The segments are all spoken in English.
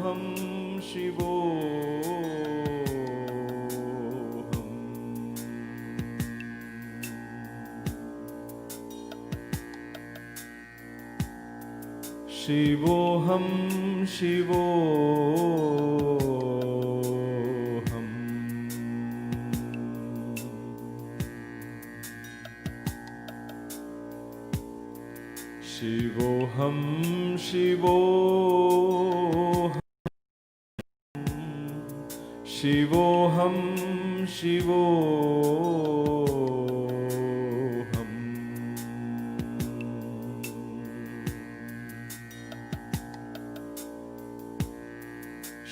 Shivoham, Shivoham. Shivoham, Shivoham. Shivoham, Shivoham.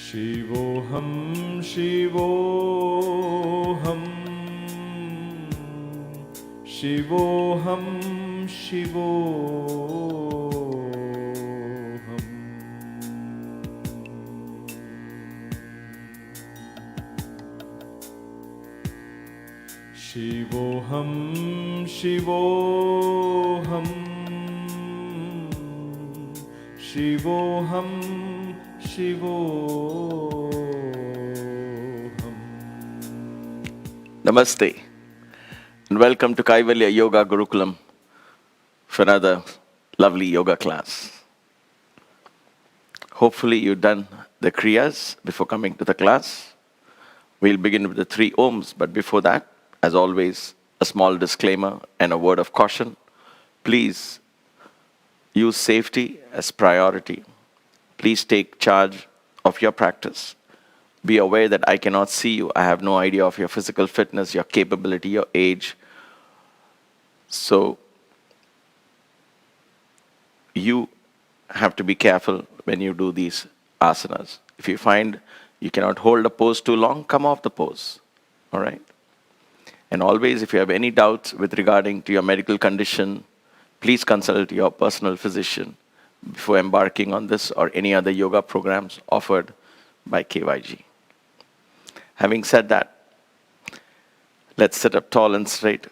Shivoham, Shivoham. Shivoham, Shivoham. Shivoham, Shivoham. Shivoham, Shivoham. Namaste and welcome to Kaivalya Yoga Gurukulam for another lovely yoga class. Hopefully you've done the kriyas before coming to the class. We'll begin with the 3 Oms, but before that, as always, a small disclaimer and a word of caution. Please use safety as priority. Please take charge of your practice. Be aware that I cannot see you. I have no idea of your physical fitness, your capability, your age. So you have to be careful when you do these asanas. If you find you cannot hold a pose too long, come off the pose. All right? And always, if you have any doubts with regarding to your medical condition, please consult your personal physician before embarking on this or any other yoga programs offered by KYG. Having said that, let's sit up tall and straight.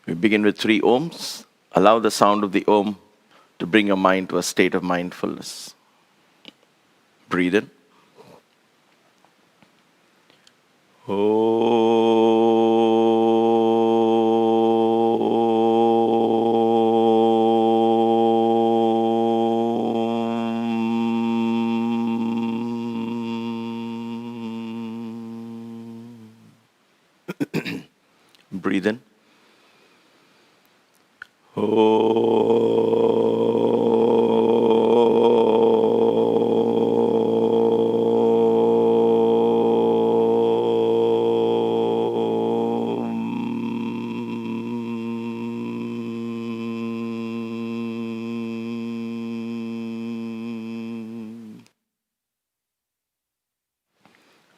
We begin with 3 Oms. Allow the sound of the Om to bring your mind to a state of mindfulness. Breathe in. Breathe in.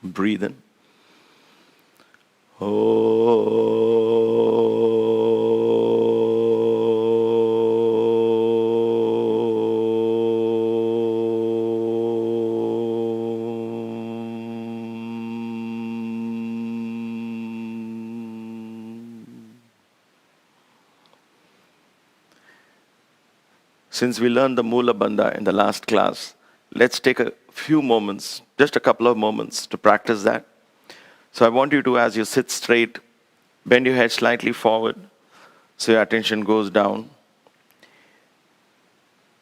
Breathe in. Since we learned the Mula Bandha in the last class, let's take a few moments, just a couple of moments to practice that. So I want you to, as you sit straight, bend your head slightly forward so your attention goes down,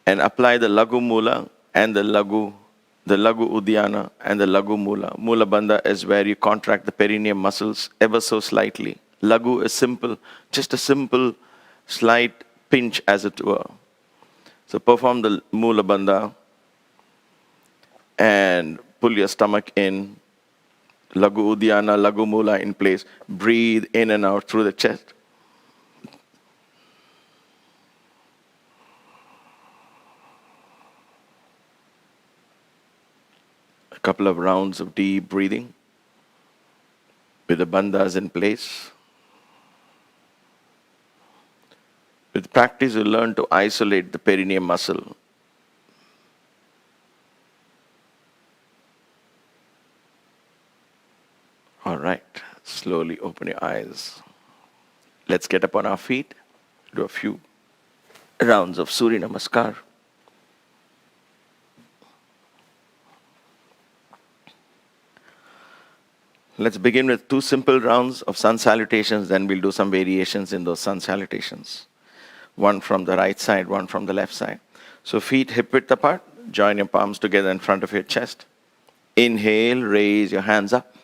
and apply the Lagu Mula and the Lagu Uddiyana and the Lagu Mula. Mula Bandha is where you contract the perineum muscles ever so slightly. Lagu is simple, just a simple slight pinch as it were. So perform the Mula Bandha and pull your stomach in. Lagu Uddiyana, Lagu Mula in place. Breathe in and out through the chest. A couple of rounds of deep breathing with the bandhas in place. With practice, you learn to isolate the perineum muscle. All right, slowly open your eyes. Let's get up on our feet, do a few rounds of Surya Namaskar. Let's begin with 2 simple rounds of sun salutations, then we'll do some variations in those sun salutations. One from the right side, one from the left side. So feet hip width apart, join your palms together in front of your chest. Inhale, raise your hands up.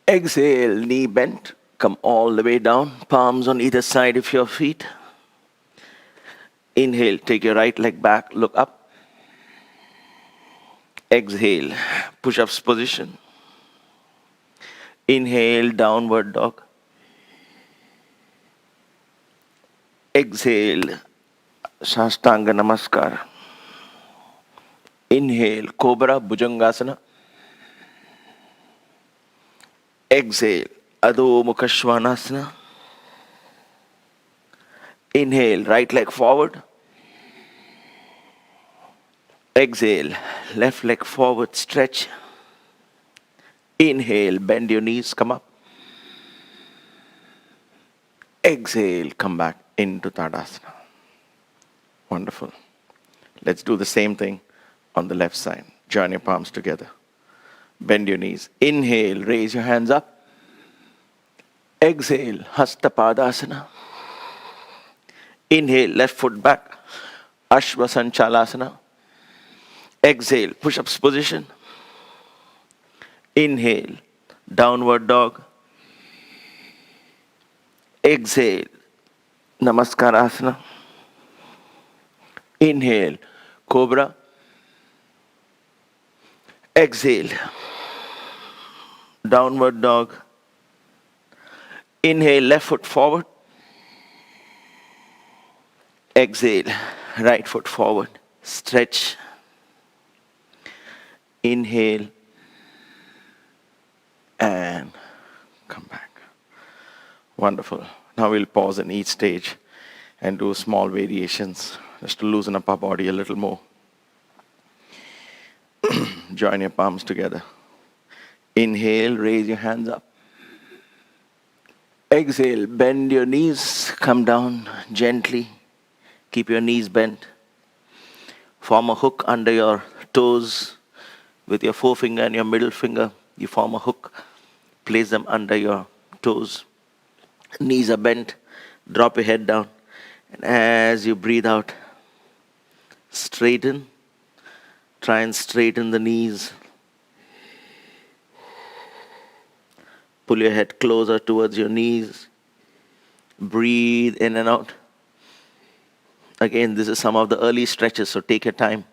Exhale, knee bent, come all the way down, palms on either side of your feet. Inhale, take your right leg back, look up. Exhale, push-ups position. Inhale, downward dog. Exhale, Shashtanga Namaskar. Inhale, Cobra Bhujangasana. Exhale, Adho Mukha Svanasana. Inhale, right leg forward. Exhale, left leg forward, stretch. Inhale, bend your knees, come up. Exhale, come back into Tadasana. Wonderful. Let's do the same thing on the left side. Join your palms together. Bend your knees. Inhale, raise your hands up. Exhale, Hasta Padasana. Inhale, left foot back. Ashvasanchalasana. Exhale, push-ups position. Inhale, downward dog. Exhale, Namaskarasana. Inhale, Cobra. Exhale, downward dog. Inhale, left foot forward. Exhale, right foot forward. Stretch. Inhale. And come back. Wonderful. Now we'll pause in each stage and do small variations just to loosen up our body a little more. Join your palms together. Inhale, raise your hands up. Exhale, bend your knees, come down gently. Keep your knees bent. Form a hook under your toes with your forefinger and your middle finger. You form a hook, place them under your toes. Knees are bent, drop your head down. And as you breathe out, straighten. Try and straighten the knees. Pull your head closer towards your knees. Breathe in and out. Again, this is some of the early stretches, so take your time.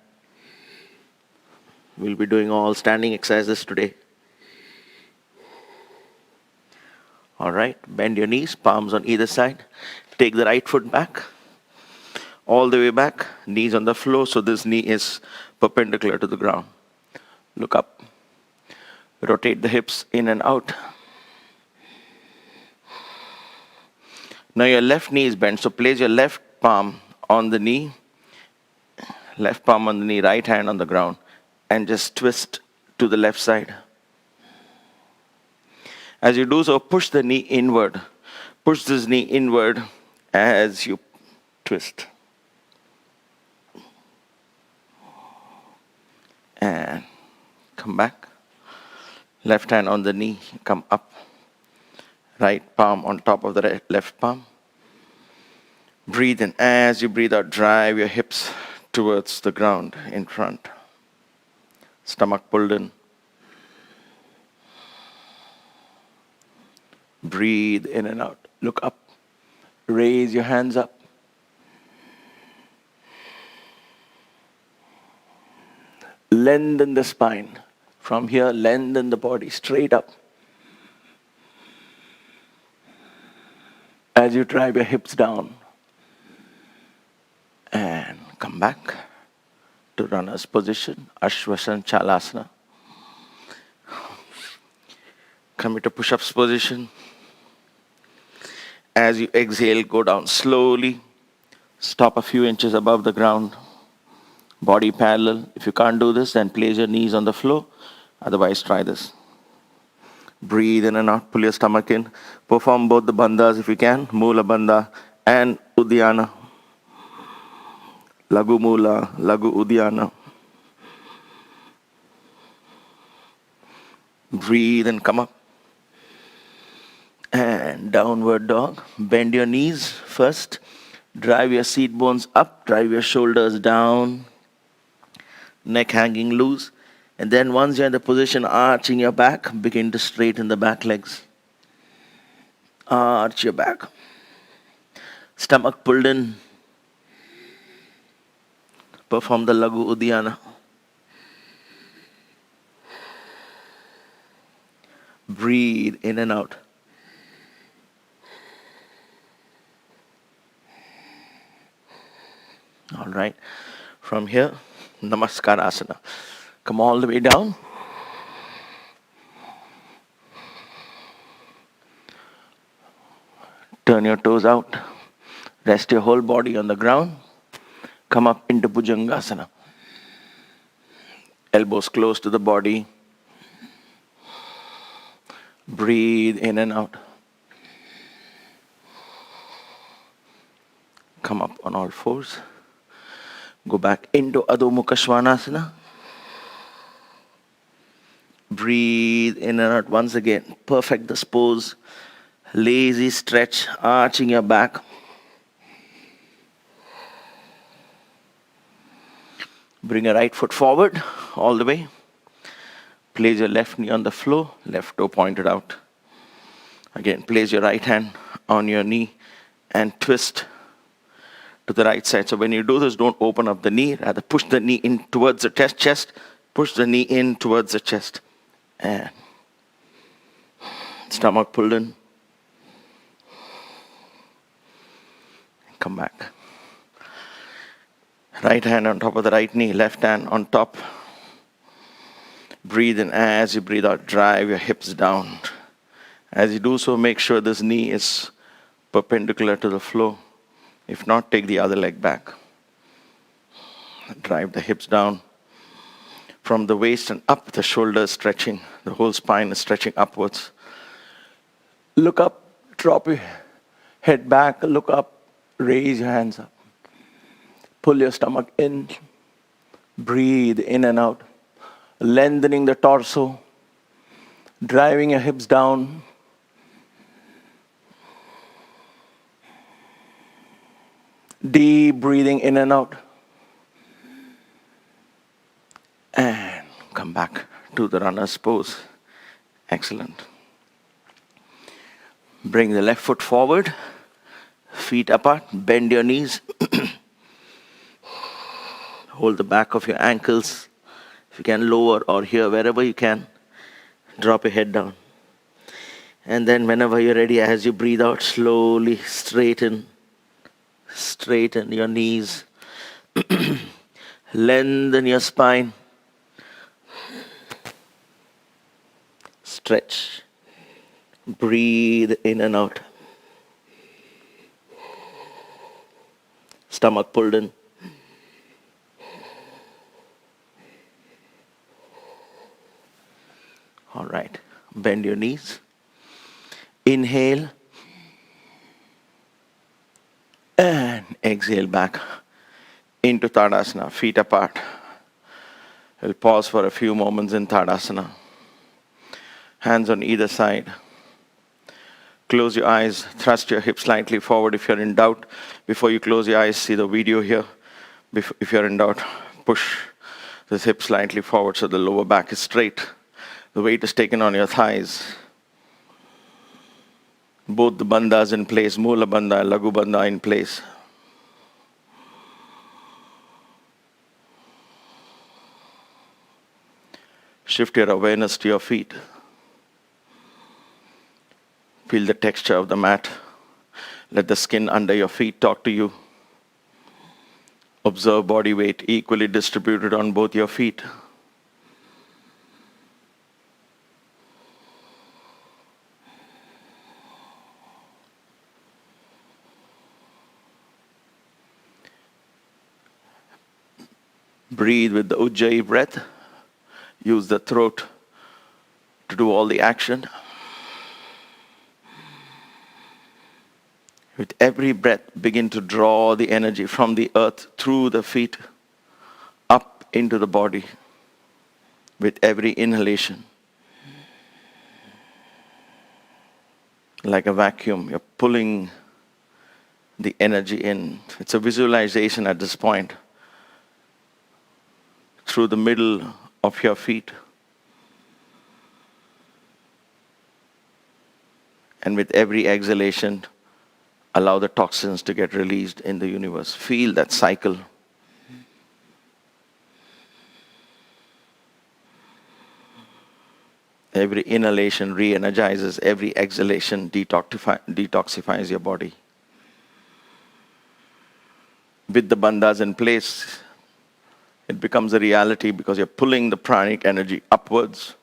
We'll be doing all standing exercises today. All right, bend your knees, palms on either side. Take the right foot back, all the way back, knees on the floor, so this knee is perpendicular to the ground. Look up. Rotate the hips in and out. Now your left knee is bent, so place your left palm on the knee, left palm on the knee, right hand on the ground, and just twist to the left side. As you do so, push the knee inward. Push this knee inward as you twist. And come back. Left hand on the knee, come up. Right palm on top of the left palm. Breathe in. As you breathe out, drive your hips towards the ground in front. Stomach pulled in. Breathe in and out. Look up. Raise your hands up. Lengthen the spine. From here, lengthen the body straight up. As you drive your hips down. And come back to runner's position, Ashvasanchalasana. Come into push-ups position. As you exhale, go down slowly. Stop a few inches above the ground. Body parallel. If you can't do this, then place your knees on the floor. Otherwise, try this. Breathe in and out. Pull your stomach in. Perform both the bandhas if you can. Mula bandha and uddiyana. Lagu mula, lagu uddiyana. Breathe and come up. And downward dog. Bend your knees first. Drive your seat bones up. Drive your shoulders down. Neck hanging loose. And then once you're in the position, arching your back, begin to straighten the back legs. Arch your back. Stomach pulled in. Perform the Lagu Uddiyana. Breathe in and out. All right. From here, Namaskar Asana. Come all the way down. Turn your toes out. Rest your whole body on the ground. Come up into Bhujangasana. Elbows close to the body. Breathe in and out. Come up on all fours. Go back into Adho Mukha Svanasana. Breathe in and out once again. Perfect this pose. Lazy stretch, arching your back. Bring your right foot forward all the way. Place your left knee on the floor, left toe pointed out. Again, place your right hand on your knee and twist to the right side. So when you do this, don't open up the knee, rather push the knee in towards the chest, push the knee in towards the chest. And stomach pulled in. Come back. Right hand on top of the right knee, left hand on top. Breathe in. As you breathe out, drive your hips down. As you do so, make sure this knee is perpendicular to the floor. If not, take the other leg back. Drive the hips down. From the waist and up, the shoulders stretching. The whole spine is stretching upwards. Look up, drop your head back, look up, raise your hands up. Pull your stomach in. Breathe in and out. Lengthening the torso. Driving your hips down. Deep breathing in and out. And come back to the runner's pose. Excellent. Bring the left foot forward. Feet apart. Bend your knees. Hold the back of your ankles. If you can, lower or here, wherever you can. Drop your head down. And then whenever you're ready, as you breathe out, slowly straighten. Straighten your knees. Lengthen your spine. Stretch. Breathe in and out. Stomach pulled in. All right. Bend your knees. Inhale. And exhale back into Tadasana, feet apart. We'll pause for a few moments in Tadasana. Hands on either side. Close your eyes, thrust your hips slightly forward if you're in doubt. Before you close your eyes, see the video here. If you're in doubt, push the hips slightly forward so the lower back is straight. The weight is taken on your thighs. Both the bandhas in place, Mula Bandha and Lagu Bandha in place. Shift your awareness to your feet. Feel the texture of the mat. Let the skin under your feet talk to you. Observe body weight equally distributed on both your feet. Breathe with the Ujjayi breath. Use the throat to do all the action. With every breath, begin to draw the energy from the earth through the feet up into the body with every inhalation. like a vacuum. You're pulling the energy in. It's a visualization at this point through the middle of your feet. And with every exhalation, allow the toxins to get released in the universe. Feel that cycle. Every inhalation re-energizes, every exhalation detoxifies your body. With the bandhas in place, it becomes a reality because you're pulling the pranic energy upwards.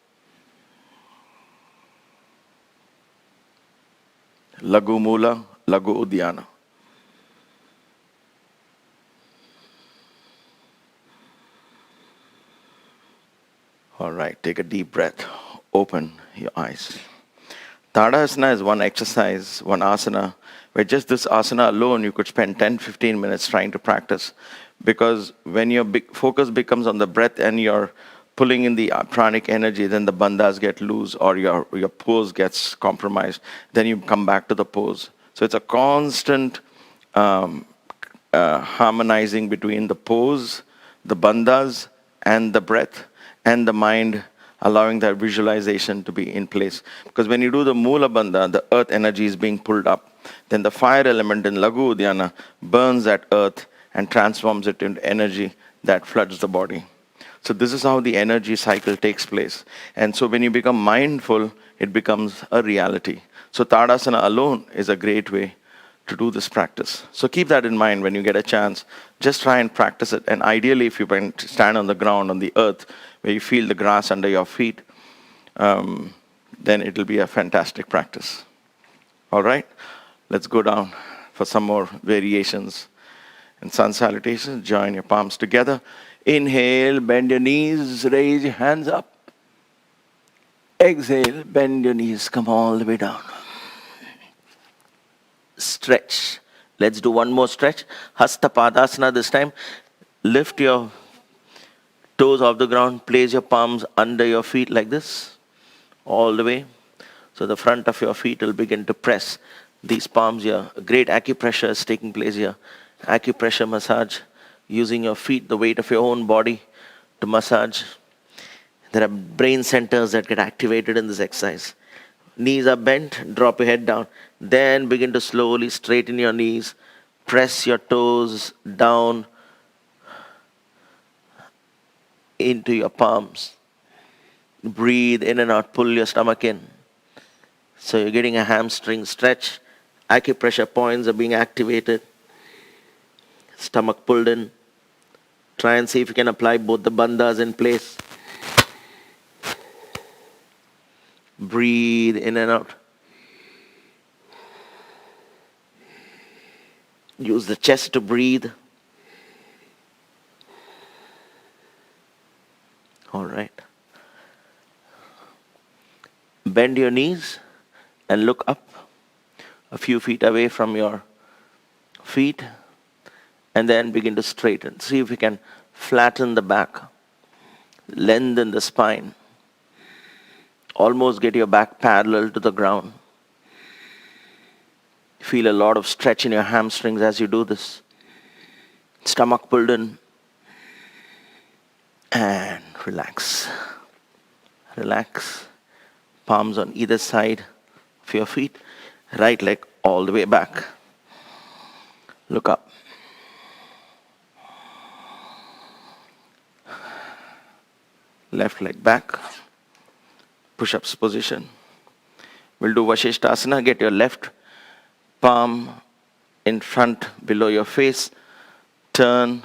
Lagu Mula, Lagu Udyana. All right, take a deep breath. Open your eyes. Tadasana is one exercise, one asana, where just this asana alone you could spend 10-15 minutes trying to practice. Because when your focus becomes on the breath and you're pulling in the pranic energy, then the bandhas get loose or your pose gets compromised. Then you come back to the pose. So it's a constant harmonizing between the pose, the bandhas, and the breath, and the mind, allowing that visualization to be in place. Because when you do the Mula Bandha, the earth energy is being pulled up. Then the fire element in Lagu Udyana burns that earth and transforms it into energy that floods the body. So this is how the energy cycle takes place. And so when you become mindful, it becomes a reality. So Tadasana alone is a great way to do this practice. So keep that in mind when you get a chance. Just try and practice it. And ideally, if you can stand on the ground, on the earth, where you feel the grass under your feet, then it will be a fantastic practice. All right? Let's go down for some more variations. And sun salutations, join your palms together. Inhale, bend your knees, raise your hands up. Exhale, bend your knees, come all the way down. Stretch. Let's do one more stretch. Hasta Padasana this time. Lift your toes off the ground. Place your palms under your feet like this. All the way. So the front of your feet will begin to press these palms here. A great acupressure is taking place here. Acupressure massage. Using your feet, the weight of your own body to massage. There are brain centers that get activated in this exercise. Knees are bent, drop your head down. Then begin to slowly straighten your knees. Press your toes down into your palms. Breathe in and out, pull your stomach in. So you're getting a hamstring stretch. Acupressure points are being activated. Stomach pulled in. Try and see if you can apply both the bandhas in place. Breathe in and out. Use the chest to breathe. All right. Bend your knees and look up a few feet away from your feet. And then begin to straighten. See if you can flatten the back. Lengthen the spine. Almost get your back parallel to the ground. Feel a lot of stretch in your hamstrings as you do this. Stomach pulled in. And relax. Relax. Palms on either side of your feet. Right leg all the way back. Look up. Left leg back. Push-ups position. We'll do Vashishthasana. Get your left palm in front below your face. Turn.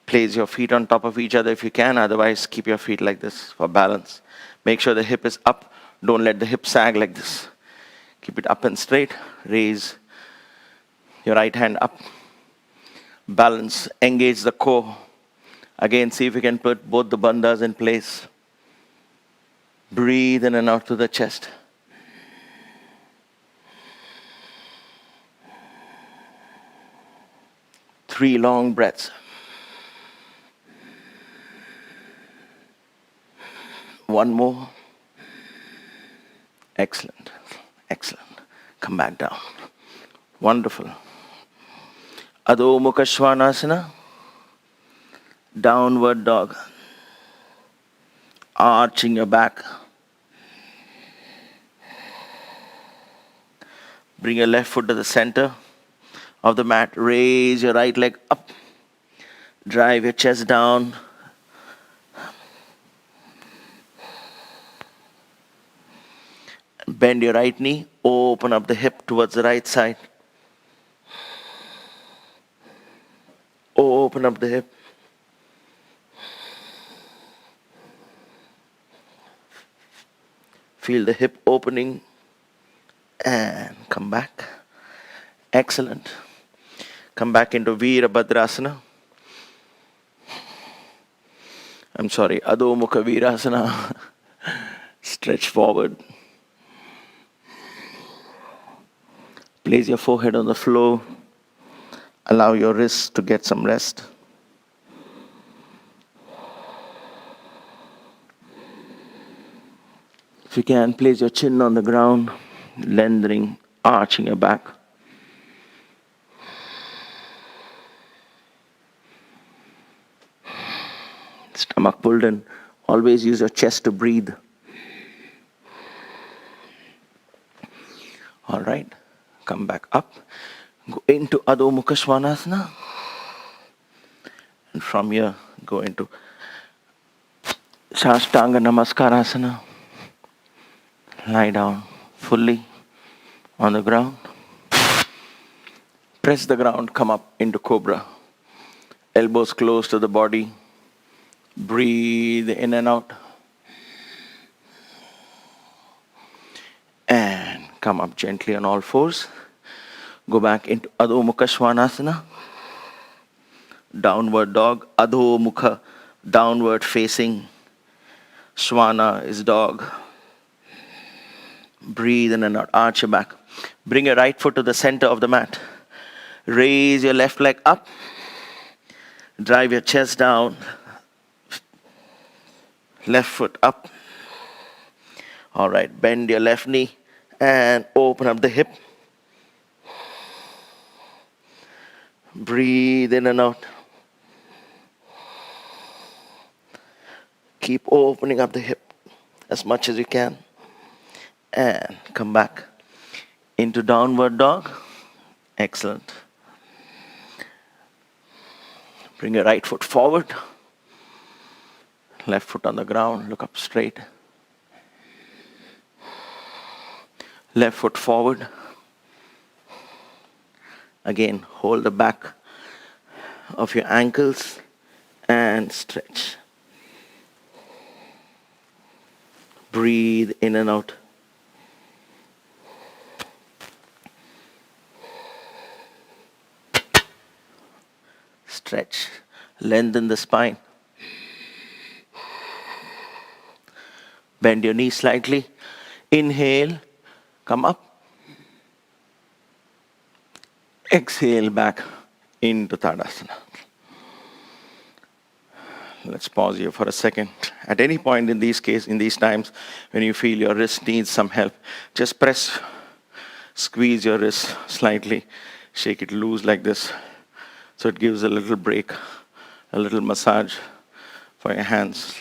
Place your feet on top of each other if you can. Otherwise, keep your feet like this for balance. Make sure the hip is up. Don't let the hip sag like this. Keep it up and straight. Raise your right hand up. Balance. Engage the core. Again, see if you can put both the bandhas in place. Breathe in and out to the chest. Three long breaths. One more. Excellent. Excellent. Come back down. Wonderful. Adho Mukha Svanasana. Downward dog. Arching your back. Bring your left foot to the center of the mat. Raise your right leg up. Drive your chest down. Bend your right knee. Open up the hip towards the right side. Open up the hip. Feel the hip opening. And come back. Excellent. Come back into Virabhadrasana. I'm sorry, Adho Mukha Virasana. Stretch forward. Place your forehead on the floor. Allow your wrists to get some rest. If you can, place your chin on the ground, lengthening, arching your back. Stomach pulled in. Always use your chest to breathe. All right. Come back up. Go into Adho Mukha Svanasana. And from here, go into Shashtanga Namaskarasana. Lie down fully on the ground. Press the ground, come up into Cobra. Elbows close to the body. Breathe in and out. And come up gently on all fours. Go back into Adho Mukha Svanasana. Downward dog. Adho Mukha, downward facing. Svana is dog. Breathe in and out. Arch your back. Bring your right foot to the center of the mat. Raise your left leg up. Drive your chest down. Left foot up. All right. Bend your left knee and open up the hip. Breathe in and out. Keep opening up the hip as much as you can. And come back into downward dog. Excellent. Bring your right foot forward. Left foot on the ground. Look up straight. Left foot forward. Again, hold the back of your ankles and stretch. Breathe in and out. Stretch. Lengthen the spine. Bend your knees slightly. Inhale. Come up. Exhale back into Tadasana. Let's pause here for a second. At any point in these times, when you feel your wrist needs some help, just press, squeeze your wrist slightly, shake it loose like this. So it gives a little break, a little massage for your hands.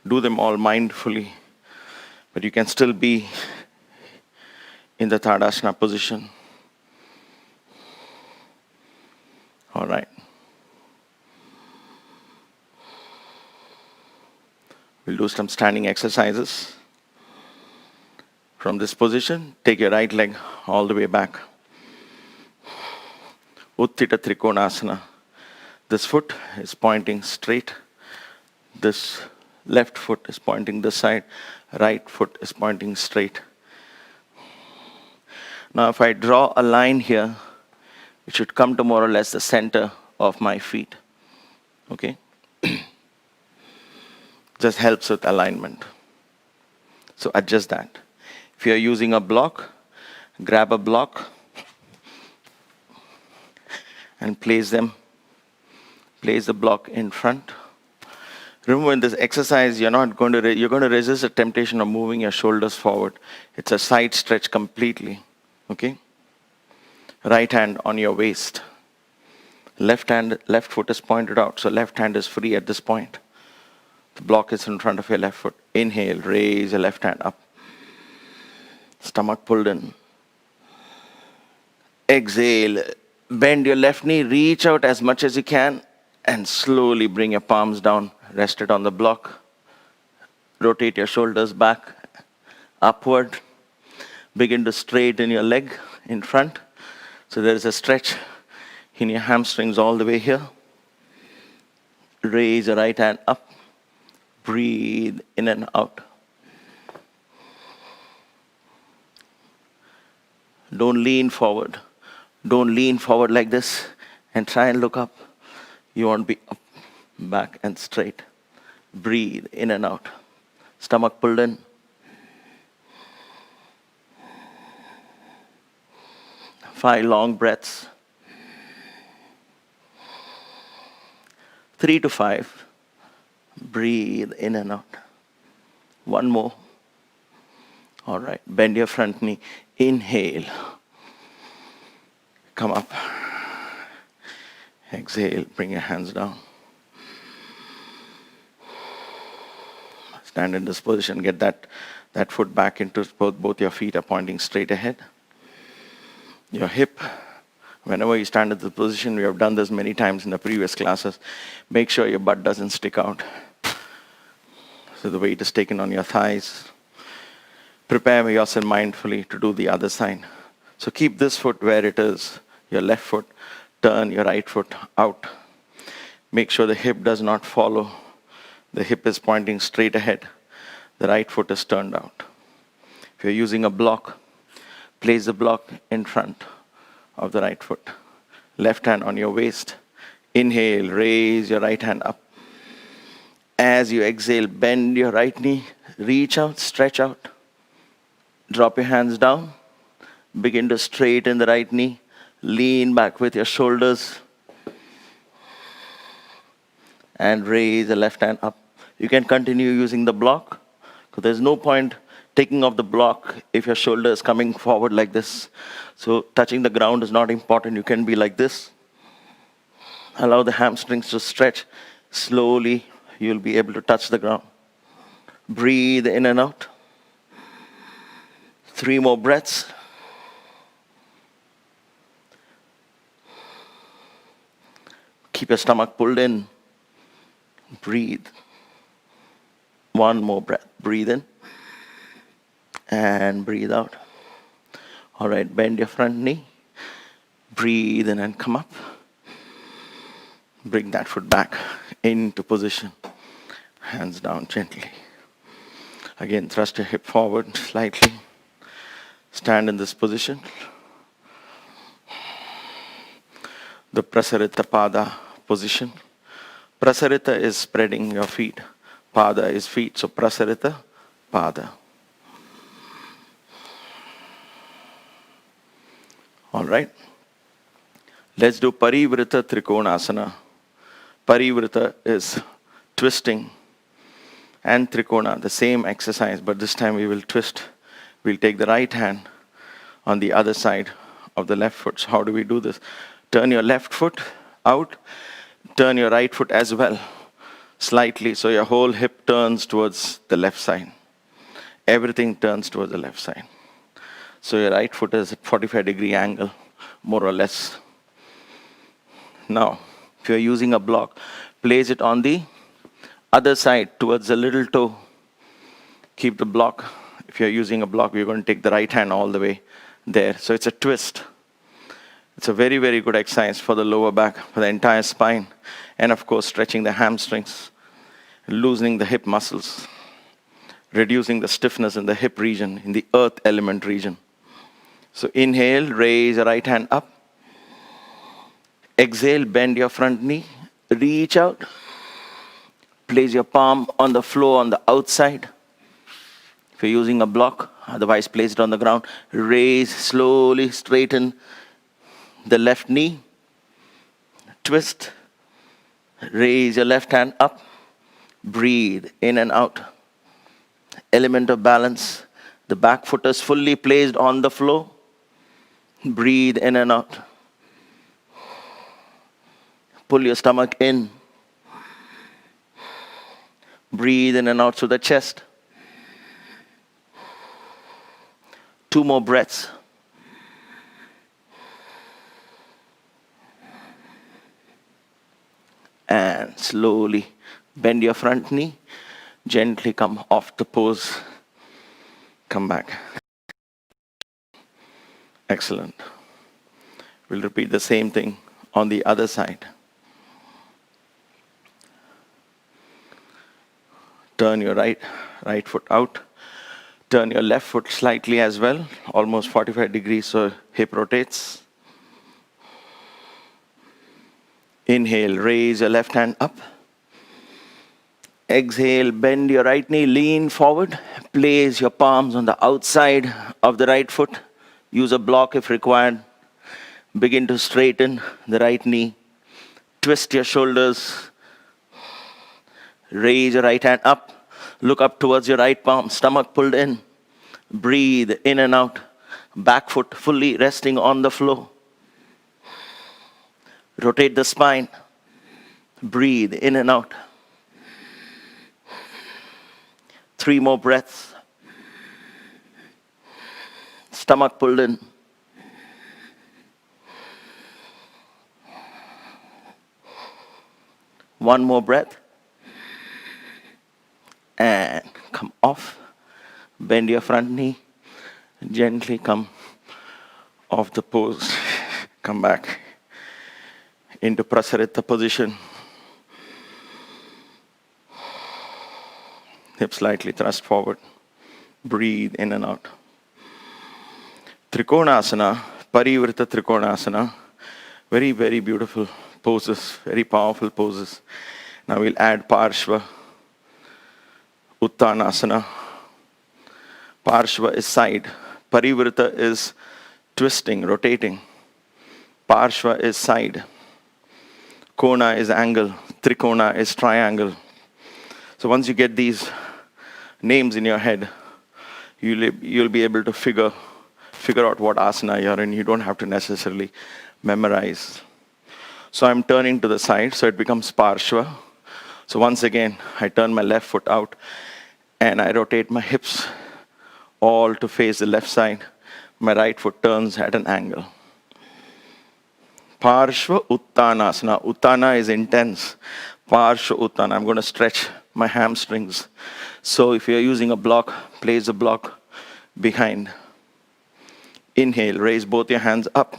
Do them all mindfully, but you can still be in the Tadasana position. All right. We'll do some standing exercises. From this position, take your right leg all the way back. Utthita Trikonasana. This foot is pointing straight. This left foot is pointing this side. Right foot is pointing straight. Now if I draw a line here, it should come to more or less the center of my feet. Okay? Just helps with alignment. So adjust that. If you're using a block, grab a block and place the block in front. Remember, in this exercise, you're going to resist the temptation of moving your shoulders forward. It's a side stretch completely. Okay? Right hand on your waist. Left foot is pointed out, so left hand is free at this point. The block is in front of your left foot. Inhale, raise your left hand up. Stomach pulled in. Exhale, bend your left knee, reach out as much as you can, and slowly bring your palms down. Rest it on the block. Rotate your shoulders back, upward. Begin to straighten your leg in front. So there is a stretch in your hamstrings all the way here. Raise your right hand up. Breathe in and out. Don't lean forward. Don't lean forward like this and try and look up. You want to be up, back, and straight. Breathe in and out. Stomach pulled in. Five long breaths. 3 to 5. Breathe in and out. One more. All right. Bend your front knee. Inhale. Come up. Exhale. Bring your hands down. Stand in this position. Get that foot back into both your feet are pointing straight ahead. Your hip. Whenever you stand in this position, we have done this many times in the previous classes. Make sure your butt doesn't stick out. So the weight is taken on your thighs. Prepare yourself mindfully to do the other side. So keep this foot where it is, your left foot. Turn your right foot out. Make sure the hip does not follow. The hip is pointing straight ahead. The right foot is turned out. If you're using a block, place the block in front of the right foot. Left hand on your waist. Inhale, raise your right hand up. As you exhale, bend your right knee, reach out, stretch out. Drop your hands down. Begin to straighten the right knee. Lean back with your shoulders. And raise the left hand up. You can continue using the block, because there's no point taking off the block if your shoulder is coming forward like this. So touching the ground is not important. You can be like this. Allow the hamstrings to stretch. Slowly, you'll be able to touch the ground. Breathe in and out. 3 more breaths. Keep your stomach pulled in. Breathe. 1 more breath. Breathe in. And breathe out. All right, bend your front knee. Breathe in and come up. Bring that foot back into position. Hands down gently. Again, thrust your hip forward slightly. Stand in this position. The Prasarita Pada position. Prasarita is spreading your feet. Pada is feet. So Prasarita Pada. All right. Let's do Parivrita Trikonasana. Parivrita is twisting, and Trikona, the same exercise, but this time we will twist. We'll take the right hand on the other side of the left foot. So how do we do this? Turn your left foot out. Turn your right foot as well, slightly, so your whole hip turns towards the left side. Everything turns towards the left side. So your right foot is at 45-degree angle, more or less. Now, if you're using a block, place it on the other side towards the little toe. Keep the block. If you're using a block, we're going to take the right hand all the way there. So it's a twist. It's a very, very good exercise for the lower back, for the entire spine, and of course, stretching the hamstrings, loosening the hip muscles, reducing the stiffness in the hip region, in the earth element region. So inhale, raise your right hand up. Exhale, bend your front knee, reach out. Place your palm on the floor on the outside. If you're using a block, otherwise place it on the ground. Raise, slowly straighten the left knee. Twist. Raise your left hand up. Breathe in and out. Element of balance. The back foot is fully placed on the floor. Breathe in and out. Pull your stomach in. Breathe in and out through the chest. 2 more breaths. And slowly bend your front knee. Gently come off the pose. Come back. Excellent. We'll repeat the same thing on the other side. Turn your right foot out. Turn your left foot slightly as well, almost 45 degrees, so hip rotates. Inhale, raise your left hand up. Exhale, bend your right knee, lean forward. Place your palms on the outside of the right foot. Use a block if required. Begin to straighten the right knee. Twist your shoulders. Raise your right hand up. Look up towards your right palm. Stomach pulled in. Breathe in and out. Back foot fully resting on the floor. Rotate the spine. Breathe in and out. 3 more breaths. Stomach pulled in. One more breath. And come off. Bend your front knee. Gently come off the pose. Come back into Prasarita position. Hips slightly thrust forward. Breathe in and out. Trikonasana, Parivrita Trikonasana. Very, very beautiful poses, very powerful poses. Now we'll add Parshva, Uttanasana. Parshva is side. Parivrita is twisting, rotating. Parshva is side. Kona is angle. Trikona is triangle. So once you get these names in your head, you'll be able to figure out what asana you're in. You don't have to necessarily memorize. So I'm turning to the side, so it becomes Parshva. So once again, I turn my left foot out and I rotate my hips all to face the left side. My right foot turns at an angle. Parshva Uttanasana. Uttana is intense. Parshva Uttana. I'm going to stretch my hamstrings. So if you're using a block, place a block behind. Inhale, raise both your hands up.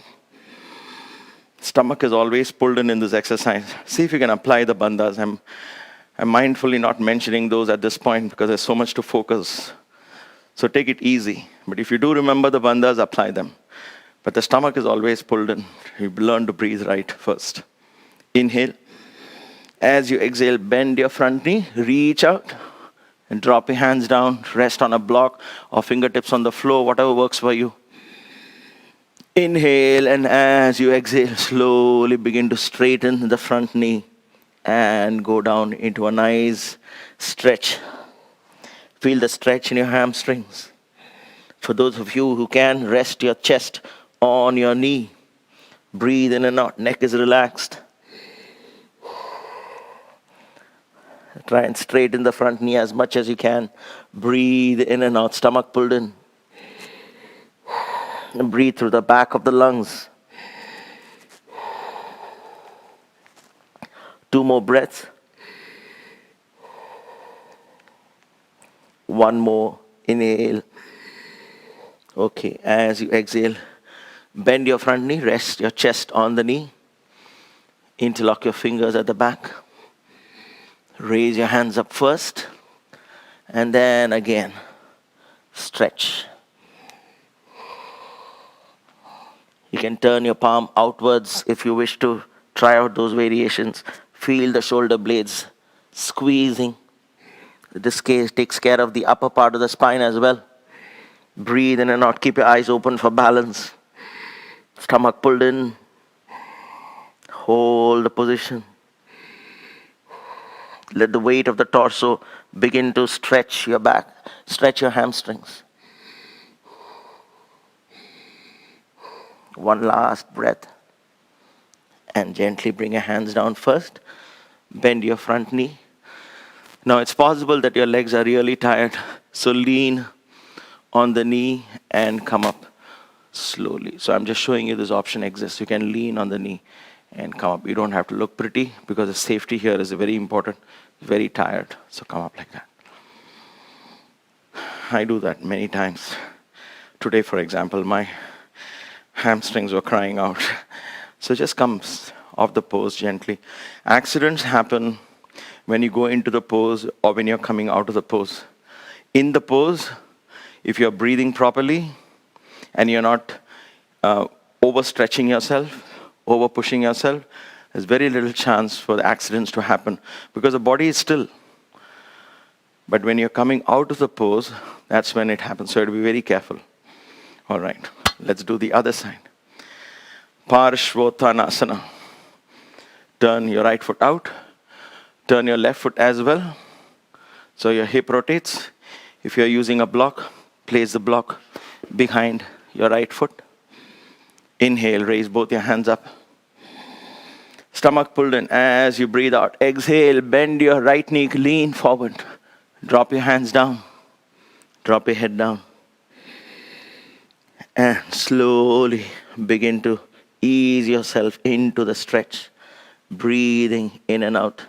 Stomach is always pulled in this exercise. See if you can apply the bandhas. I'm mindfully not mentioning those at this point because there's so much to focus. So take it easy. But if you do remember the bandhas, apply them. But the stomach is always pulled in. You learn to breathe right first. Inhale. As you exhale, bend your front knee, reach out, and drop your hands down. Rest on a block or fingertips on the floor, whatever works for you. Inhale, and as you exhale, slowly begin to straighten the front knee and go down into a nice stretch. Feel the stretch in your hamstrings. For those of you who can, rest your chest on your knee. Breathe in and out. Neck is relaxed. Try and straighten the front knee as much as you can. Breathe in and out. Stomach pulled in. And breathe through the back of the lungs. 2 more breaths. 1 more. Inhale. Okay, as you exhale, bend your front knee, rest your chest on the knee. Interlock your fingers at the back. Raise your hands up first. And then again, stretch. You can turn your palm outwards if you wish to try out those variations. Feel the shoulder blades squeezing. This case takes care of the upper part of the spine as well. Breathe in and out. Keep your eyes open for balance. Stomach pulled in. Hold the position. Let the weight of the torso begin to stretch your back, stretch your hamstrings. One last breath. And gently bring your hands down first. Bend your front knee. Now it's possible that your legs are really tired, so lean on the knee and come up slowly. So I'm just showing you this option exists. You can lean on the knee and come up. You don't have to look pretty because the safety here is very important. Very tired, so come up like that. I do that many times. Today, for example, my hamstrings were crying out. So just come off the pose gently. Accidents happen when you go into the pose or when you're coming out of the pose. In the pose, if you're breathing properly and you're not overstretching yourself, over pushing yourself, there's very little chance for the accidents to happen because the body is still. But when you're coming out of the pose, that's when it happens. So you have to be very careful. All right, let's do the other side. Parshvottanasana. Turn your right foot out. Turn your left foot as well. So your hip rotates. If you're using a block, place the block behind your right foot. Inhale, raise both your hands up. Stomach pulled in as you breathe out. Exhale, bend your right knee, lean forward. Drop your hands down. Drop your head down. And slowly begin to ease yourself into the stretch. Breathing in and out.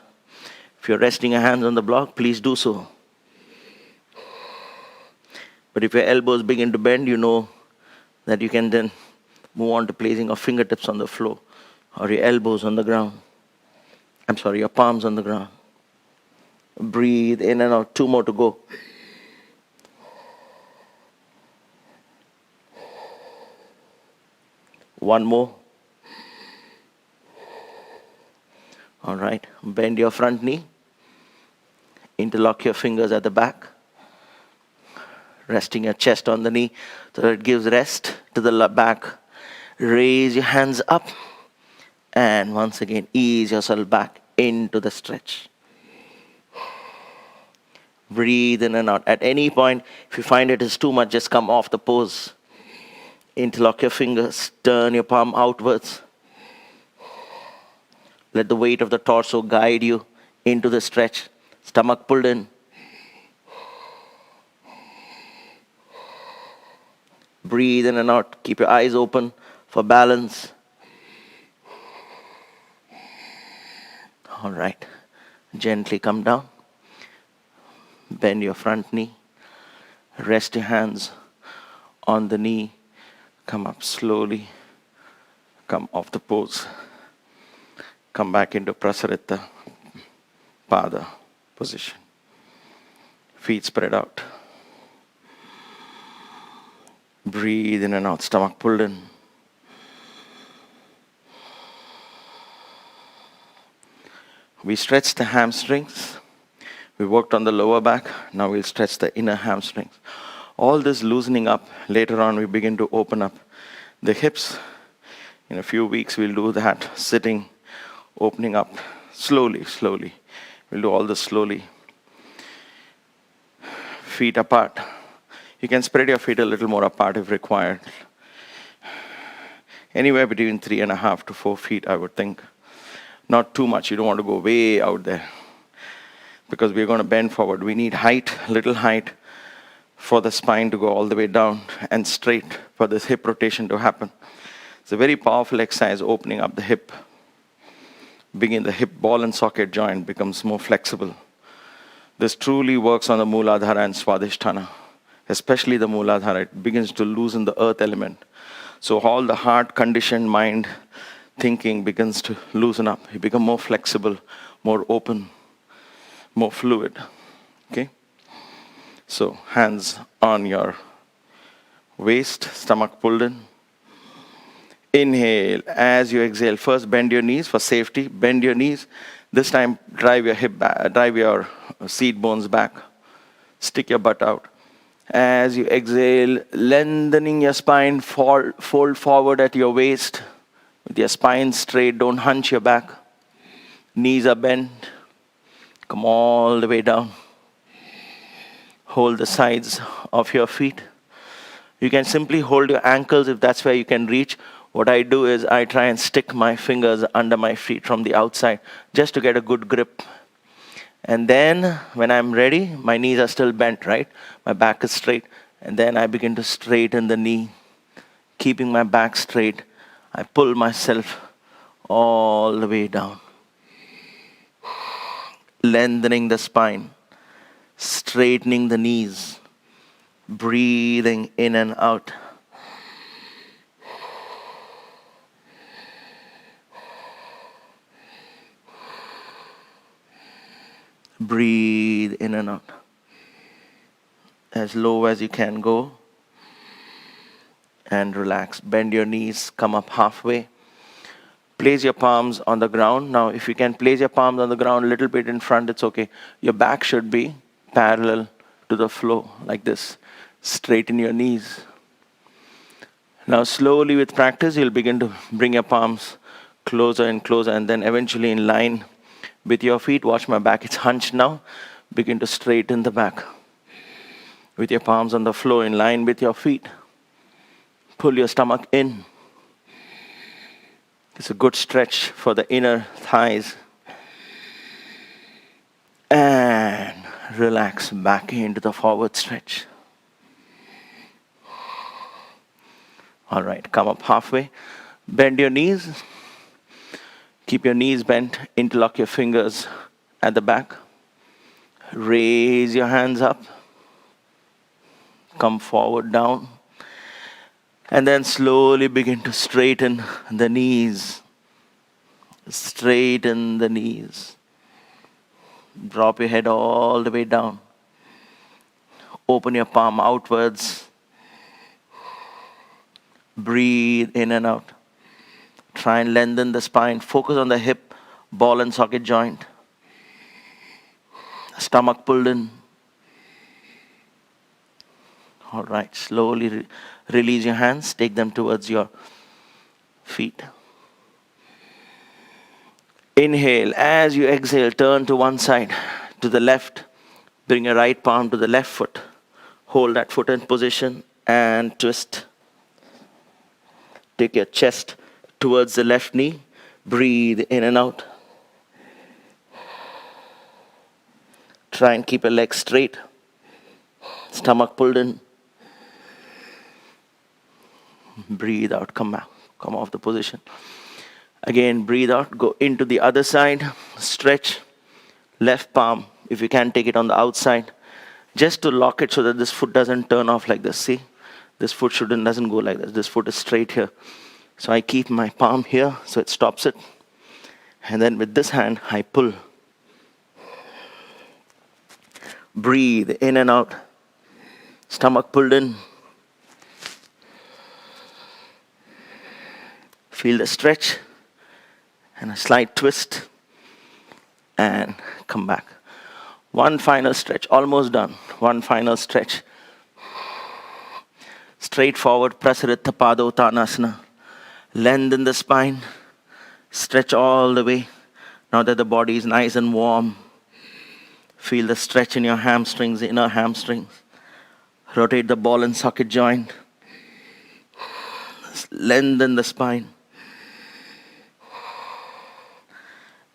If you're resting your hands on the block, please do so. But if your elbows begin to bend, you know that you can then move on to placing your fingertips on the floor or your elbows on the ground. Your palms on the ground. Breathe in and out. 2 more to go. One more. All right. Bend your front knee. Interlock your fingers at the back. Resting your chest on the knee so that it gives rest to the back. Raise your hands up. And once again, ease yourself back into the stretch. Breathe in and out. At any point, if you find it is too much, just come off the pose. Interlock your fingers. Turn your palm outwards. Let the weight of the torso guide you into the stretch. Stomach pulled in. Breathe in and out. Keep your eyes open for balance. All right. Gently come down. Bend your front knee. Rest your hands on the knee. Come up slowly. Come off the pose. Come back into Prasarita Pada position. Feet spread out. Breathe in and out. Stomach pulled in. We stretch the hamstrings. We worked on the lower back. Now we'll stretch the inner hamstrings. All this loosening up. Later on, we begin to open up the hips. In a few weeks, we'll do that sitting, opening up slowly. We'll do all this slowly. Feet apart. You can spread your feet a little more apart if required. Anywhere between 3.5 to 4 feet, I would think. Not too much. You don't want to go way out there. Because we're going to bend forward. We need height, little height, for the spine to go all the way down and straight for this hip rotation to happen. It's a very powerful exercise, opening up the hip. The hip ball and socket joint becomes more flexible. This truly works on the Mooladhara and Swadhisthana, especially the Mooladhara. It begins to loosen the earth element. So all the heart conditioned mind thinking begins to loosen up. You become more flexible, more open, more fluid. Okay? So hands on your waist, stomach pulled in. Inhale. As you exhale, first bend your knees for safety. Bend your knees. This time, drive your hip back, drive your seat bones back. Stick your butt out. As you exhale, lengthening your spine, fold forward at your waist. With your spine straight, don't hunch your back. Knees are bent. Come all the way down. Hold the sides of your feet. You can simply hold your ankles if that's where you can reach. What I do is I try and stick my fingers under my feet from the outside just to get a good grip. And then when I'm ready, my knees are still bent, right? My back is straight. And then I begin to straighten the knee. Keeping my back straight, I pull myself all the way down. Lengthening the spine, straightening the knees, breathing in and out. Breathe in and out. As low as you can go. And relax. Bend your knees, come up halfway. Place your palms on the ground. Now, if you can place your palms on the ground a little bit in front, it's okay. Your back should be parallel to the floor, like this. Straighten your knees. Now, slowly with practice, you'll begin to bring your palms closer and closer, and then eventually in line with your feet. Watch my back, it's hunched now. Begin to straighten the back. With your palms on the floor, in line with your feet. Pull your stomach in. It's a good stretch for the inner thighs. And relax back into the forward stretch. All right, come up halfway. Bend your knees. Keep your knees bent. Interlock your fingers at the back. Raise your hands up. Come forward down. And then slowly begin to straighten the knees. Straighten the knees. Drop your head all the way down. Open your palm outwards. Breathe in and out. Try and lengthen the spine. Focus on the hip, ball and socket joint. Stomach pulled in. All right, slowly release your hands. Take them towards your feet. Inhale. As you exhale, turn to one side, to the left. Bring your right palm to the left foot. Hold that foot in position and twist. Take your chest towards the left knee. Breathe in and out. Try and keep your legs straight. Stomach pulled in. Breathe out, come back, come off the position. Again, breathe out, go into the other side, stretch, left palm, if you can take it on the outside, just to lock it so that this foot doesn't turn off like this, see? This foot doesn't go like this foot is straight here. So I keep my palm here, so it stops it. And then with this hand, I pull. Breathe in and out, stomach pulled in. Feel the stretch and a slight twist and come back. One final stretch, almost done. One final stretch. Straight forward, Prasarita Pada Uttanasana. Lengthen the spine. Stretch all the way. Now that the body is nice and warm, feel the stretch in your hamstrings, inner hamstrings. Rotate the ball and socket joint. Lengthen the spine.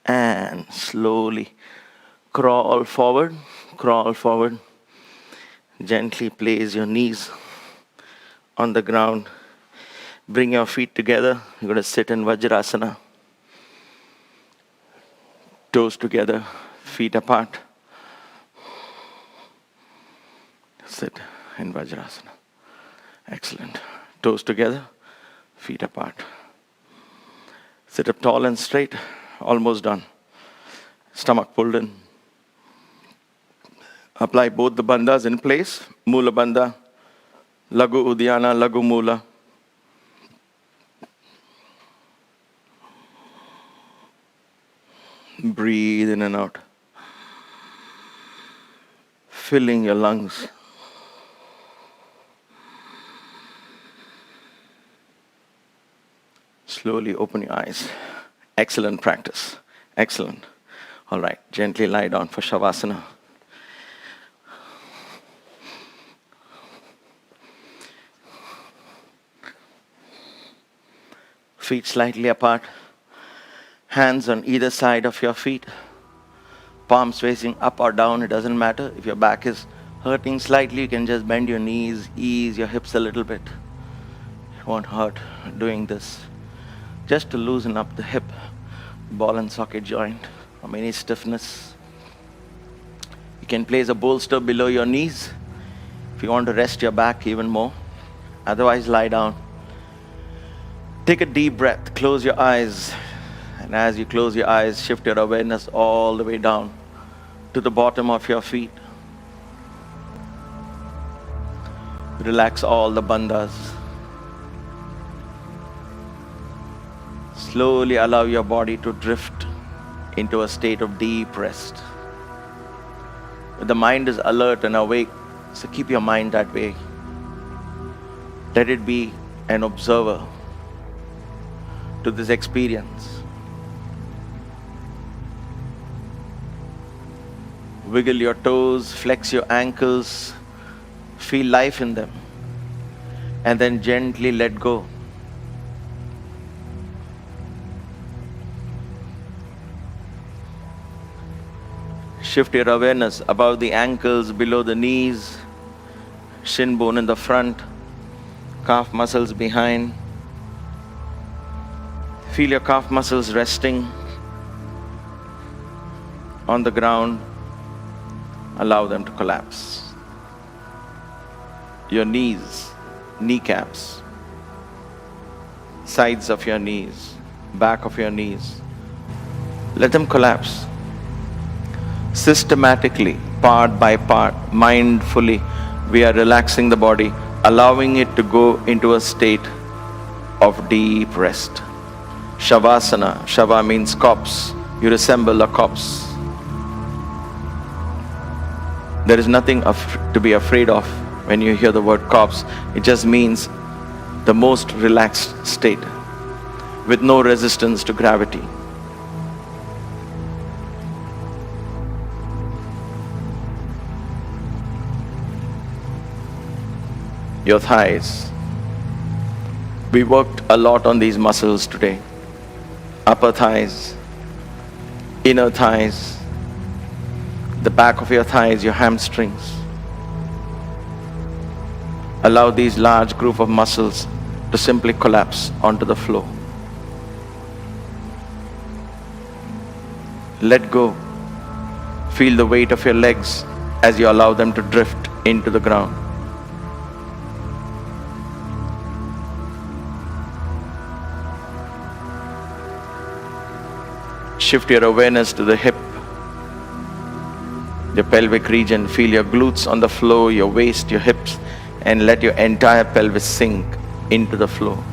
And slowly crawl forward, crawl forward. Gently place your knees on the ground. Bring your feet together. You're going to sit in Vajrasana. Toes together, feet apart. Sit in Vajrasana. Excellent. Toes together, feet apart. Sit up tall and straight. Almost done. Stomach pulled in. Apply both the bandhas in place. Mula bandha, lagu uddiyana, lagu mula. Breathe in and out. Filling your lungs. Slowly open your eyes. Excellent practice. Excellent. All right, gently lie down for Shavasana. Feet slightly apart, hands on either side of your feet, palms facing up or down, it doesn't matter. If your back is hurting slightly, you can just bend your knees, ease your hips a little bit. It won't hurt doing this. Just to loosen up the hip, ball and socket joint from any stiffness. You can place a bolster below your knees if you want to rest your back even more. Otherwise, lie down. Take a deep breath, close your eyes. And as you close your eyes, shift your awareness all the way down to the bottom of your feet. Relax all the bandhas. Slowly allow your body to drift into a state of deep rest. The mind is alert and awake, so keep your mind that way. Let it be an observer to this experience. Wiggle your toes, flex your ankles, feel life in them, and then gently let go. Shift your awareness above the ankles, below the knees, shin bone in the front, calf muscles behind. Feel your calf muscles resting on the ground. Allow them to collapse. Your knees, kneecaps, sides of your knees, back of your knees, let them collapse. Systematically, part by part, mindfully, we are relaxing the body, allowing it to go into a state of deep rest. Shavasana. Shava means corpse. You resemble a corpse. There is nothing to be afraid of when you hear the word corpse. It just means the most relaxed state with no resistance to gravity. Your thighs. We worked a lot on these muscles today. Upper thighs, inner thighs, the back of your thighs, your hamstrings. Allow these large group of muscles to simply collapse onto the floor. Let go. Feel the weight of your legs as you allow them to drift into the ground. Shift your awareness to the hip, your pelvic region. Feel your glutes on the floor, your waist, your hips, and let your entire pelvis sink into the floor.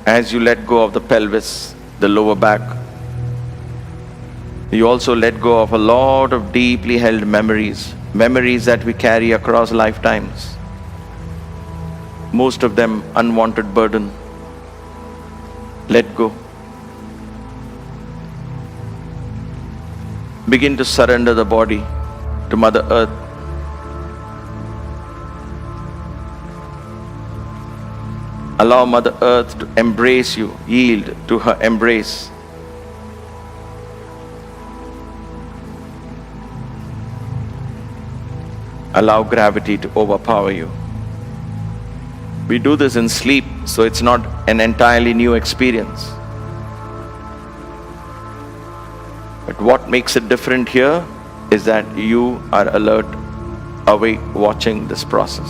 As you let go of the pelvis, the lower back, you also let go of a lot of deeply held memories that we carry across lifetimes. Most of them unwanted burden. Let go. Begin to surrender the body to Mother Earth. Allow Mother Earth to embrace you. Yield to her embrace. Allow gravity to overpower you. We do this in sleep, so it's not an entirely new experience. But what makes it different here is that you are alert, awake, watching this process.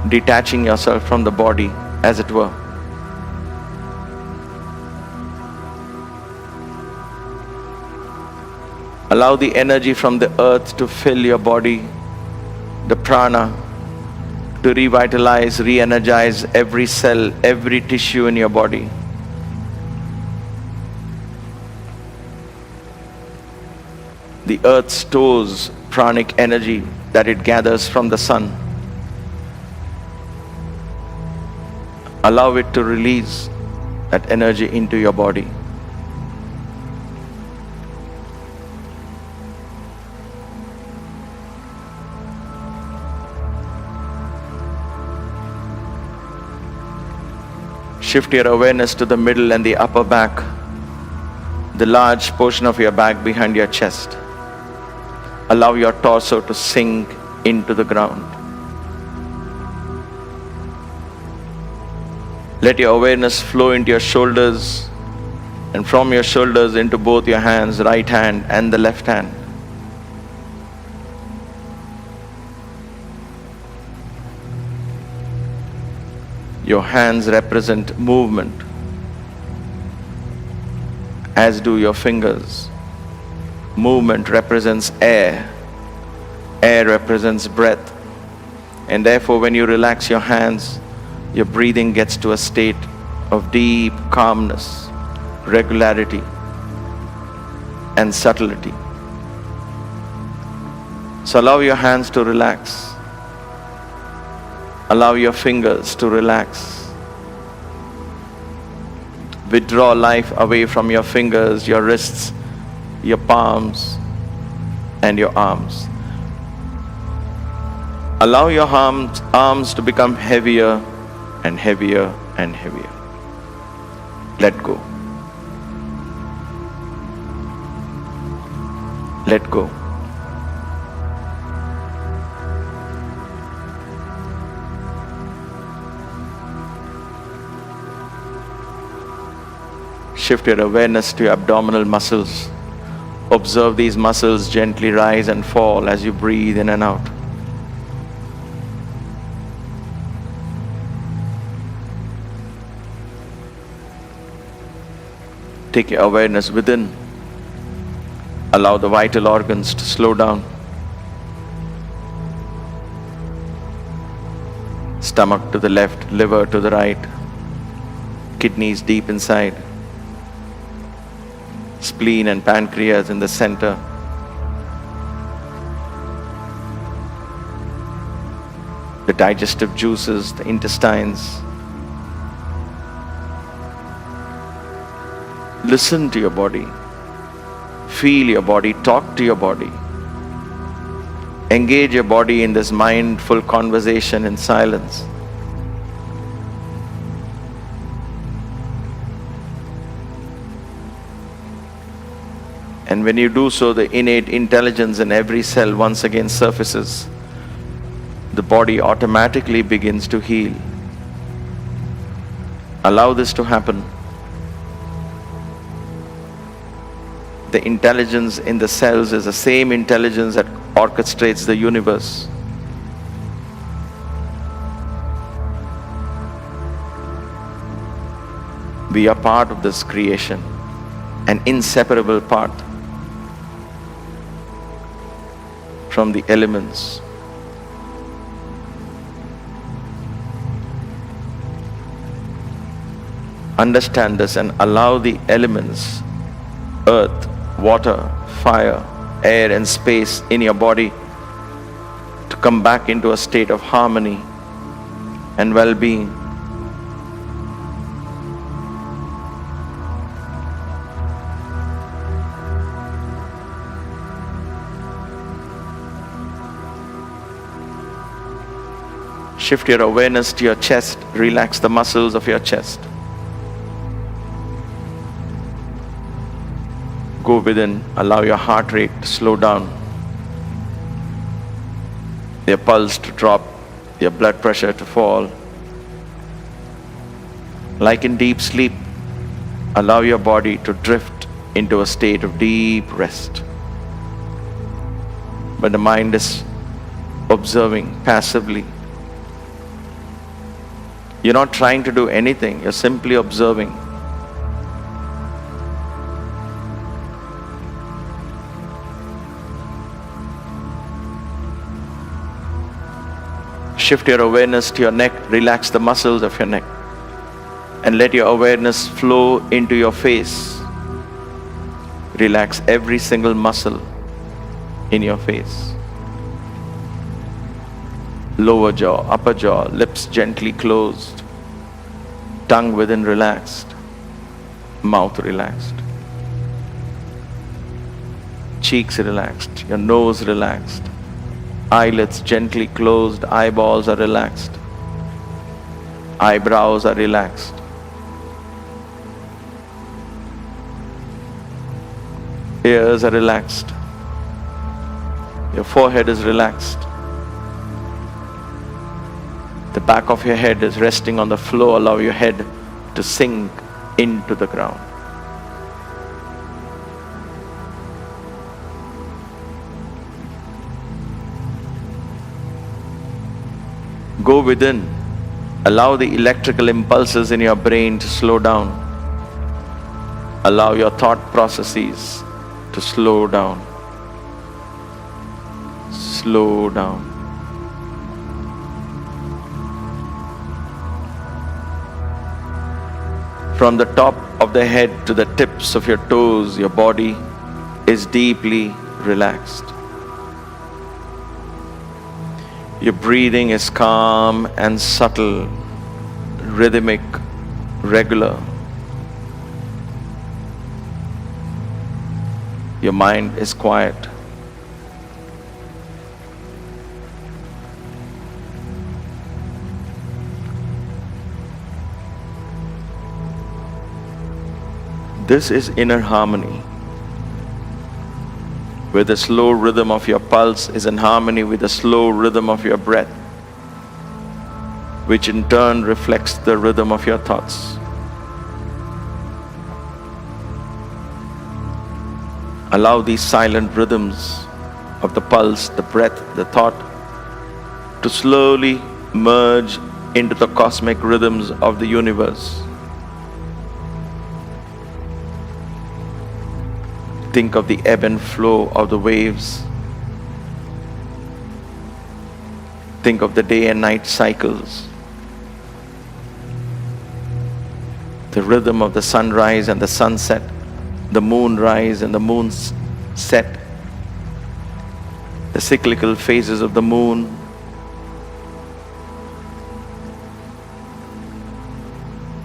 Detaching yourself from the body, as it were. Allow the energy from the earth to fill your body, the prana, to revitalize, re-energize every cell, every tissue in your body. The earth stores pranic energy that it gathers from the sun. Allow it to release that energy into your body. Shift your awareness to the middle and the upper back, the large portion of your back behind your chest. Allow your torso to sink into the ground. Let your awareness flow into your shoulders, and from your shoulders into both your hands, right hand and the left hand. Your hands represent movement, as do your fingers. Movement represents air. Air represents breath. And therefore, when you relax your hands, your breathing gets to a state of deep calmness, regularity, and subtlety. So allow your hands to relax. Allow your fingers to relax. Withdraw life away from your fingers, your wrists, your palms, and your arms. Allow your arms to become heavier and heavier and heavier. Let go. Let go. Shift your awareness to your abdominal muscles. Observe these muscles gently rise and fall as you breathe in and out. Take your awareness within. Allow the vital organs to slow down. Stomach to the left, liver to the right, kidneys deep inside, spleen and pancreas in the center. The digestive juices, the intestines. Listen to your body. Feel your body. Talk to your body. Engage your body in this mindful conversation in silence. And when you do so, the innate intelligence in every cell once again surfaces. The body automatically begins to heal. Allow this to happen. The intelligence in the cells is the same intelligence that orchestrates the universe. We are part of this creation, an inseparable part from the elements. Understand this and allow the elements, earth, water, fire, air and space in your body to come back into a state of harmony and well-being. Shift your awareness to your chest. Relax the muscles of your chest. Go within, allow your heart rate to slow down, your pulse to drop, your blood pressure to fall. Like in deep sleep, allow your body to drift into a state of deep rest. But the mind is observing passively. You're not trying to do anything, you're simply observing. Shift your awareness to your neck, relax the muscles of your neck, and let your awareness flow into your face. Relax every single muscle in your face. Lower jaw, upper jaw, lips gently closed. tongue within relaxed, mouth relaxed, cheeks relaxed, your nose relaxed, eyelids gently closed, eyeballs are relaxed, eyebrows are relaxed. Ears are relaxed. Your forehead is relaxed. The back of your head is resting on the floor. Allow your head to sink into the ground. Go within. Allow the electrical impulses in your brain to slow down. Allow your thought processes to slow down. Slow down. From the top of the head to the tips of your toes, your body is deeply relaxed. Your breathing is calm and subtle, rhythmic, regular. Your mind is quiet. This is inner harmony, where the slow rhythm of your pulse is in harmony with the slow rhythm of your breath, which in turn reflects the rhythm of your thoughts. Allow these silent rhythms of the pulse, the breath, the thought to slowly merge into the cosmic rhythms of the universe. Think of the ebb and flow of the waves. Think of the day and night cycles. The rhythm of the sunrise and the sunset, the moonrise and the moon's set, the cyclical phases of the moon,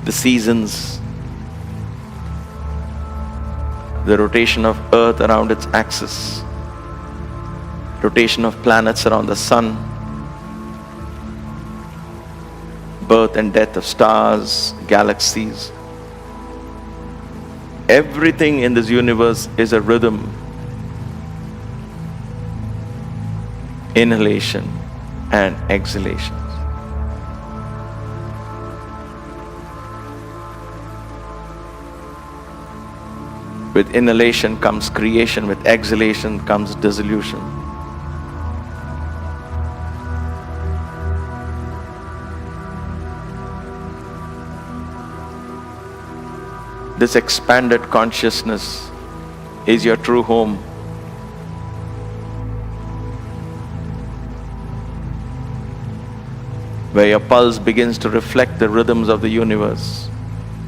the seasons, the rotation of Earth around its axis, rotation of planets around the sun, birth and death of stars, galaxies. Everything in this universe is a rhythm. Inhalation and exhalation. With inhalation comes creation, with exhalation comes dissolution. This expanded consciousness is your true home. Where your pulse begins to reflect the rhythms of the universe.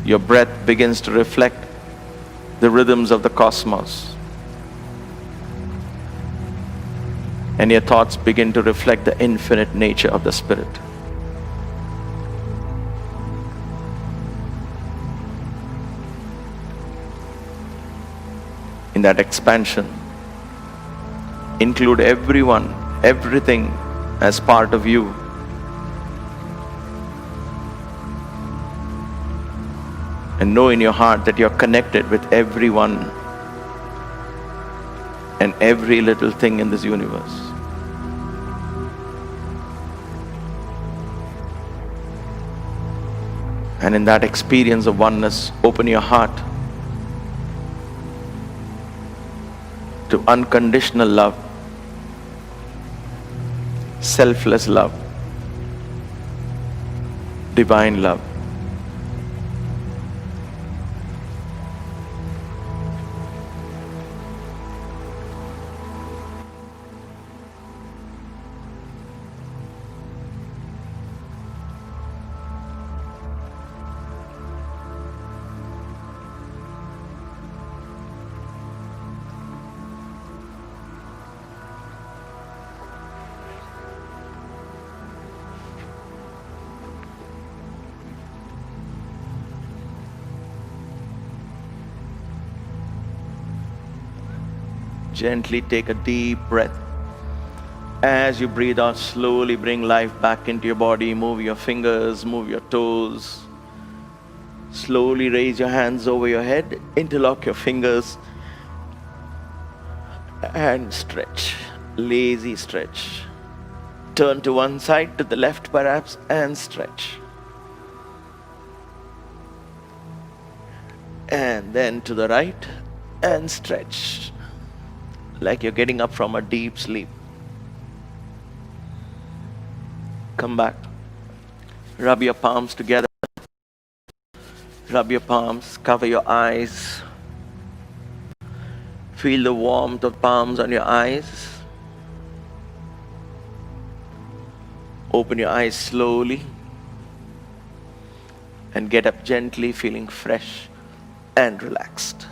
Your breath begins to reflect the rhythms of the cosmos. And your thoughts begin to reflect the infinite nature of the spirit. In that expansion, include everyone, everything as part of you. And know in your heart that you're connected with everyone and every little thing in this universe. And in that experience of oneness, open your heart to unconditional love, selfless love, divine love. Gently take a deep breath. As you breathe out, slowly bring life back into your body. Move your fingers, move your toes. Slowly raise your hands over your head, interlock your fingers, and stretch. Lazy stretch. Turn to one side, to the left perhaps, and stretch. And then to the right, and stretch. Like you're getting up from a deep sleep. Come back. Rub your palms together. Rub your palms, cover your eyes. Feel the warmth of palms on your eyes. Open your eyes slowly and get up gently, feeling fresh and relaxed.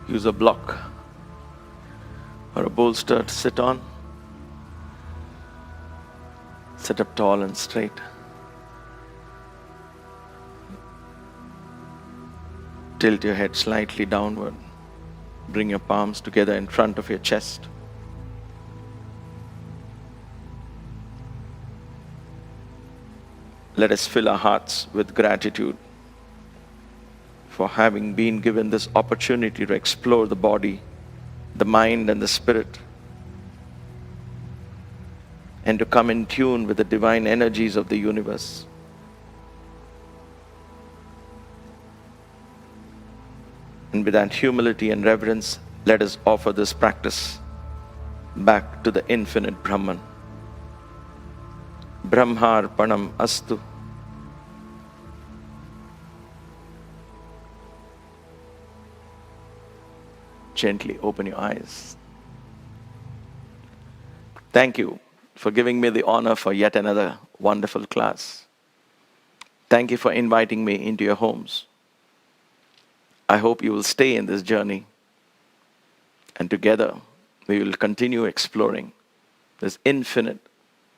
Use a block or a bolster to sit on. Sit up tall and straight. Tilt your head slightly downward. Bring your palms together in front of your chest. Let us fill our hearts with gratitude for having been given this opportunity to explore the body, the mind, and the spirit, and to come in tune with the divine energies of the universe. And with that humility and reverence, let us offer this practice back to the infinite Brahman. Brahmarpanam astu. Gently open your eyes. Thank you for giving me the honor for yet another wonderful class. Thank you for inviting me into your homes. I hope you will stay in this journey, and together we will continue exploring this infinite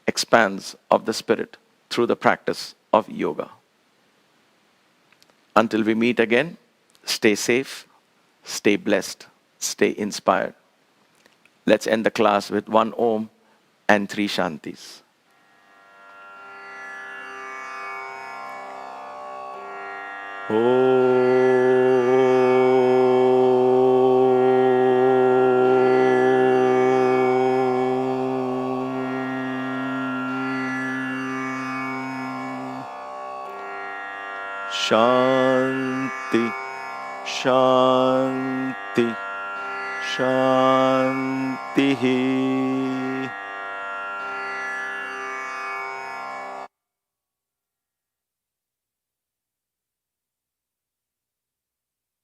expanse of the spirit through the practice of yoga. Until we meet again, stay safe, stay blessed, stay inspired. Let's end the class with one Om and three Shantis. Shanti, Shanti, Shanti.